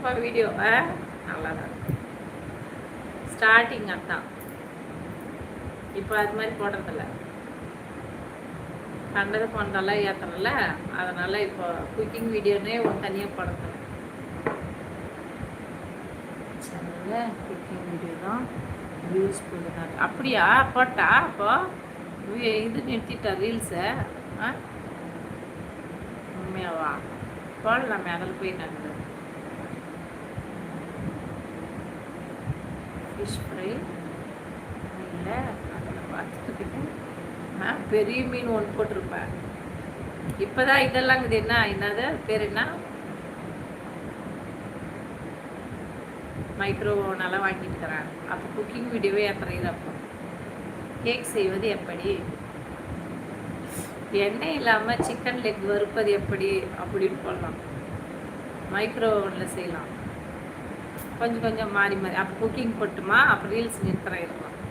இருக்குப்பா வீடியோ. நல்லா தான் இருக்கும். ஸ்டார்டிங் அதான். இப்போ அது மாதிரி போடுறதில்ல. கண்டது பண்ணதெல்லாம் ஏற்றல, அதனால இப்போ குக்கிங் வீடியோனே ஒரு தனியாக போடுறதில்ல. குக்கிங் வீடியோ தான் வியூஸ் போடுறாரு. அப்படியா போட்டா? அப்போ இது நிறுத்திட்டா ரீல்ஸை? உண்மையாவா? போடலாமே, அதில் போய் நாங்கள் ஃபிஷ் ஃப்ரை இல்லை அதில் பார்த்துட்டு பெரிய மீன் ஒன்று போட்டிருப்பேன். இப்போதான் இதெல்லாம் இது என்னது பேர் என்ன, மைக்ரோ ஓவனெல்லாம் வாங்கிட்டு இருக்கிறேன். அப்போ குக்கிங் வீடியோவே ஏற்றுறது. அப்போ கேக் செய்வது எப்படி, எண்ணெய் இல்லாமல் சிக்கன் லெக் வறுப்பது எப்படி அப்படின்னு போடலாம். மைக்ரோ ஓவனில் செய்யலாம். கொஞ்சம் கொஞ்சம் மாறி மாறி. அப்போ குக்கிங் போட்டுமா, அப்போ ரீல்ஸ் நிறுத்துறேன் இருக்கலாம்.